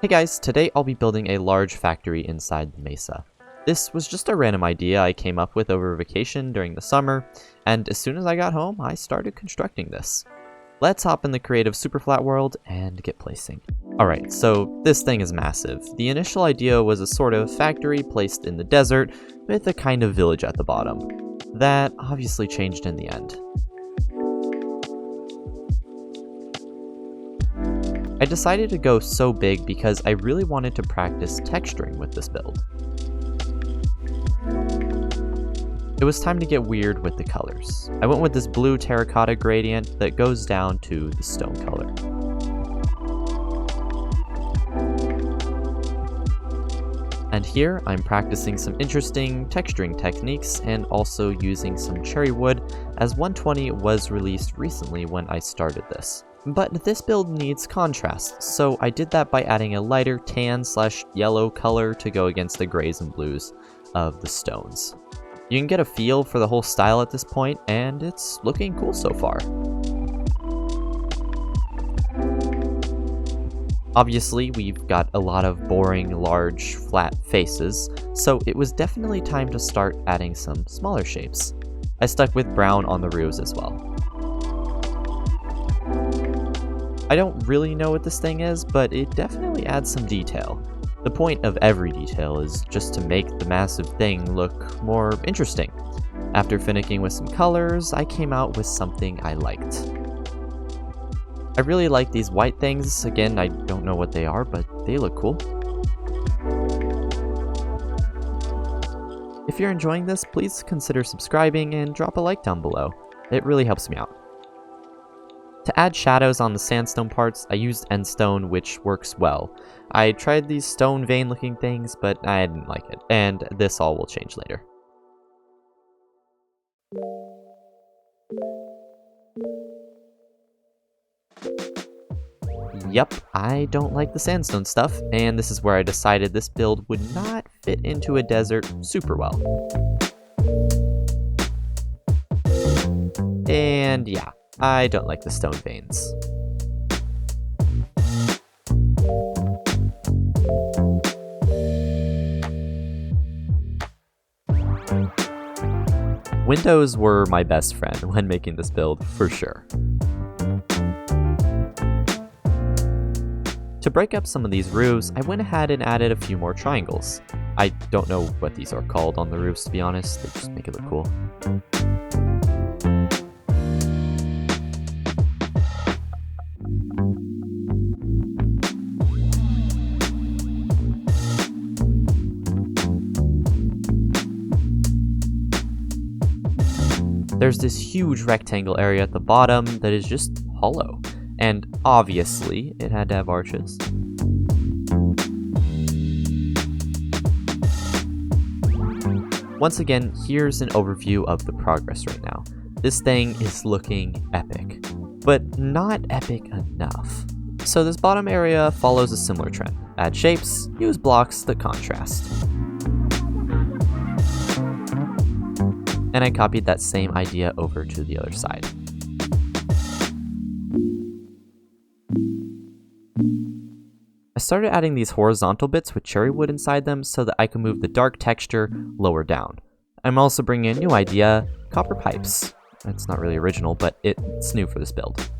Hey guys, today I'll be building a large factory inside the mesa. This was just a random idea I came up with over vacation during the summer, and as soon as I got home, I started constructing this. Let's hop in the creative superflat world and get placing. Alright, so this thing is massive. The initial idea was a sort of factory placed in the desert with a kind of village at the bottom. That obviously changed in the end. I decided to go so big because I really wanted to practice texturing with this build. It was time to get weird with the colors. I went with this blue terracotta gradient that goes down to the stone color. And here I'm practicing some interesting texturing techniques and also using some cherry wood, as 120 was released recently when I started this. But this build needs contrast, so I did that by adding a lighter tan/yellow color to go against the grays and blues of the stones. You can get a feel for the whole style at this point, and it's looking cool so far. Obviously, we've got a lot of boring, large, flat faces, so it was definitely time to start adding some smaller shapes. I stuck with brown on the roofs as well. I don't really know what this thing is, but it definitely adds some detail. The point of every detail is just to make the massive thing look more interesting. After finishing with some colors, I came out with something I liked. I really like these white things. Again, I don't know what they are, but they look cool. If you're enjoying this, please consider subscribing and drop a like down below. It really helps me out. To add shadows on the sandstone parts, I used endstone, which works well. I tried these stone vein looking things, but I didn't like it, and this all will change later. Yep, I don't like the sandstone stuff, and this is where I decided this build would not fit into a desert super well. And yeah, I don't like the stone veins. Windows were my best friend when making this build, for sure. To break up some of these roofs, I went ahead and added a few more triangles. I don't know what these are called on the roofs, to be honest, they just make it look cool. There's this huge rectangle area at the bottom that is just hollow, and obviously it had to have arches. Once again, here's an overview of the progress right now. This thing is looking epic, but not epic enough. So this bottom area follows a similar trend. Add shapes, use blocks that contrast. And I copied that same idea over to the other side. I started adding these horizontal bits with cherry wood inside them so that I can move the dark texture lower down. I'm also bringing a new idea, copper pipes. It's not really original, but it's new for this build.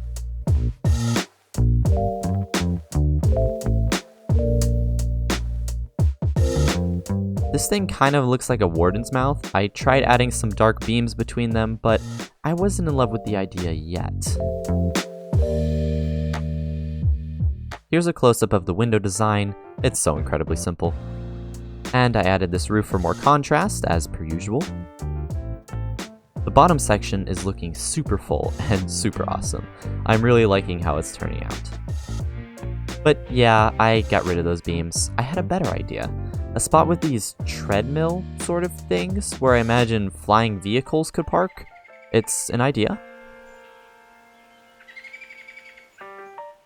This thing kind of looks like a warden's mouth. I tried adding some dark beams between them, but I wasn't in love with the idea yet. Here's a close-up of the window design. It's so incredibly simple. And I added this roof for more contrast, as per usual. The bottom section is looking super full and super awesome. I'm really liking how it's turning out. But yeah, I got rid of those beams. I had a better idea. A spot with these treadmill sort of things where I imagine flying vehicles could park. It's an idea.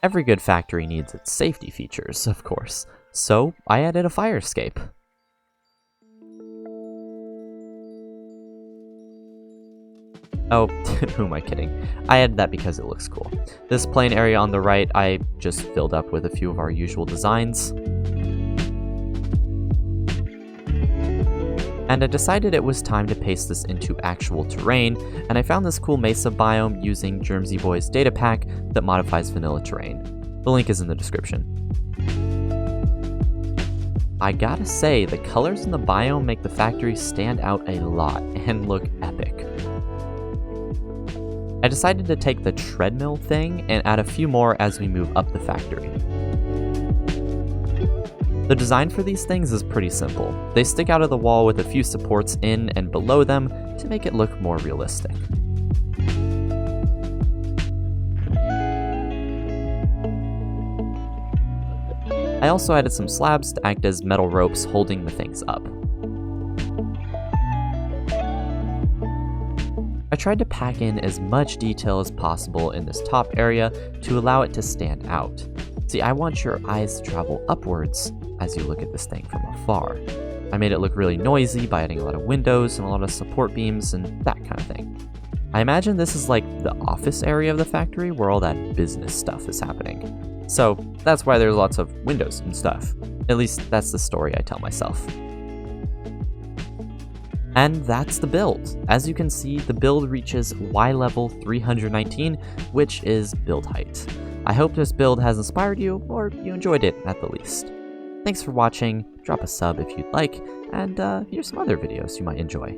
Every good factory needs its safety features, of course, so I added a fire escape. Oh, who am I kidding? I added that because it looks cool. This plain area on the right, I just filled up with a few of our usual designs. And I decided it was time to paste this into actual terrain, and I found this cool mesa biome using Germsy Boy's data pack that modifies vanilla terrain. The link is in the description. I gotta say, the colors in the biome make the factory stand out a lot and look epic. I decided to take the treadmill thing and add a few more as we move up the factory. The design for these things is pretty simple. They stick out of the wall with a few supports in and below them to make it look more realistic. I also added some slabs to act as metal ropes holding the things up. I tried to pack in as much detail as possible in this top area to allow it to stand out. See, I want your eyes to travel upwards as you look at this thing from afar. I made it look really noisy by adding a lot of windows and a lot of support beams and that kind of thing. I imagine this is like the office area of the factory where all that business stuff is happening. So that's why there's lots of windows and stuff. At least that's the story I tell myself. And that's the build. As you can see, the build reaches Y level 319, which is build height. I hope this build has inspired you, or you enjoyed it at the least. Thanks for watching, drop a sub if you'd like, and here's some other videos you might enjoy.